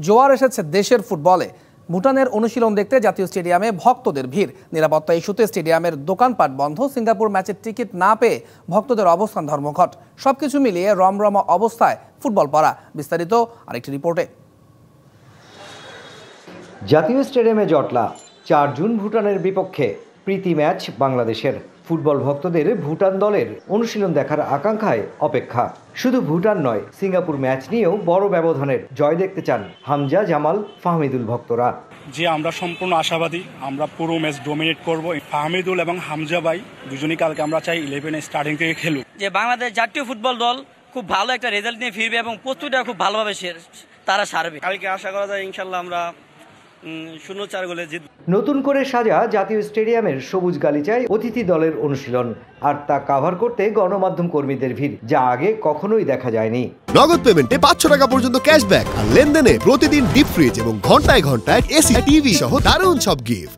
জোয়ার এসেছে দেশের ফুটবলে। ভুটানের অনুশীলন দেখতে জাতীয় স্টেডিয়ামে ভক্তদের ভিড়। নিরাপত্তা ইস্যুতে স্টেডিয়ামের দোকানপাট বন্ধ। সিঙ্গাপুর ম্যাচের টিকিট না পেয়ে ভক্তদের অবস্থান ধর্মঘট। সবকিছু মিলিয়ে রমরমা অবস্থায় ফুটবল পাড়া। বিস্তারিত আরেকটি রিপোর্টে। জাতীয় স্টেডিয়ামে জটলা। 4 জুন ভুটানের বিপক্ষে প্রীতি ম্যাচ বাংলাদেশের। ফুটবল ভক্তদের ভুটান দলের অনুশীলন দেখার আকাঙ্ক্ষায় অপেক্ষা। শুধু ভুটান নয়, সিঙ্গাপুর ম্যাচ নিয়েও বড় ব্যবধানের জয় দেখতে চান হামজা, জামাল, ফাহমিদুল ভক্তরা। যে আমরা সম্পূর্ণ আশাবাদী, আমরা পুরো ম্যাচ ডোমিনেট করব। ফাহমিদুল এবং হামজা ভাই দুজনই কালকে আমরা চাই 11 স্টার্টিং থেকে খেলুক। যে বাংলাদেশ জাতীয় ফুটবল দল খুব ভালো একটা রেজাল্ট নিয়ে ফিরবে এবং প্রস্তুতিটা খুব ভালোভাবে তারা সারবে। কালকে আশা করা যায় ইনশাল্লাহ আমরা 0-4 গোলে জিতব। নতুন করে সাজা জাতীয় স্টেডিয়ামের সবুজ গালিচায় অতিথি দলের অনুশীলন, আর তা কাভার করতে গণমাধ্যম কর্মীদের ভিড়, যা আগে কখনোই দেখা যায়নি। নগদ পেমেন্টে 500 টাকা পর্যন্ত ক্যাশব্যাক, আর লেনদেনে প্রতিদিন ডিপ ফ্রিজ এবং ঘন্টায় ঘন্টায় এসি, টিভি সহ দারুণ সব গিফট।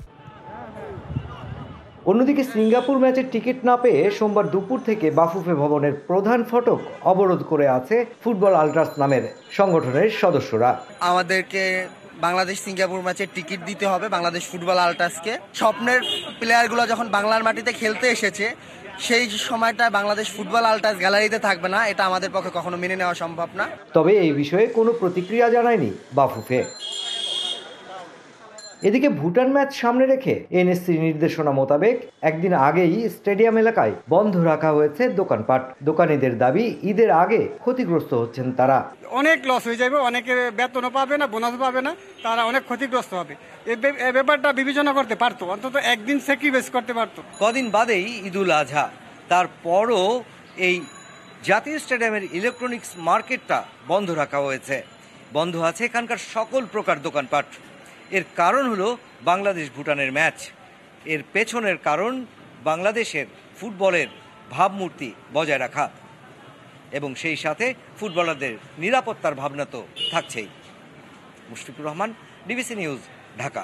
অন্যদিকে সিঙ্গাপুর ম্যাচের টিকিট না পেয়ে সোমবার দুপুর থেকে বাফুফে ভবনের প্রধান ফটক অবরোধ করে আছে ফুটবল আল্ট্রাস নামের সংগঠনের সদস্যরা। আমাদেরকে বাংলাদেশ সিঙ্গাপুর ম্যাচের টিকিট দিতে হবে বাংলাদেশ ফুটবল আল্ট্রাসকে। স্বপ্নের প্লেয়ারগুলো যখন বাংলার মাটিতে খেলতে এসেছে, সেই সময়টায় বাংলাদেশ ফুটবল আল্ট্রাস গ্যালারিতে থাকবে না, এটা আমাদের পক্ষে কখনো মেনে নেওয়া সম্ভব না। তবে এই বিষয়ে কোনো প্রতিক্রিয়া জানায়নি বাফুফে। এদিকে ভুটান ম্যাচ সামনে রেখে এনএসসির নির্দেশনা মোতাবেক একদিন আগেই স্টেডিয়াম এলাকায় বন্ধ রাখা হয়েছে দোকানপাট। দোকানীদের দাবি, ঈদের আগে ক্ষতিগ্রস্ত হচ্ছেন তারা। অনেক লস হয়ে যাবে, অনেকে বেতনও পাবে না, বোনাস পাবে না, তারা অনেক ক্ষতিগ্রস্ত হবে। এই ব্যাপারটা বিবেচনা করতে পারতো, অন্তত একদিন স্যাক্রিফাইস করতে পারতো। কদিন বাদেই ঈদুল আজহা, তারপরও এই জাতীয় স্টেডিয়ামের ইলেকট্রনিক্স মার্কেটটা বন্ধ রাখা হয়েছে। বন্ধ আছে এখানকার সকল প্রকার দোকানপাট। এর কারণ হলো বাংলাদেশ ভুটানের ম্যাচ। এর পেছনের কারণ বাংলাদেশের ফুটবলের ভাবমূর্তি বজায় রাখা এবং সেই সাথে ফুটবলারদের নিরাপত্তার ভাবনা তো থাকছেই। Mushfiqur Rahman, DBC news, Dhaka.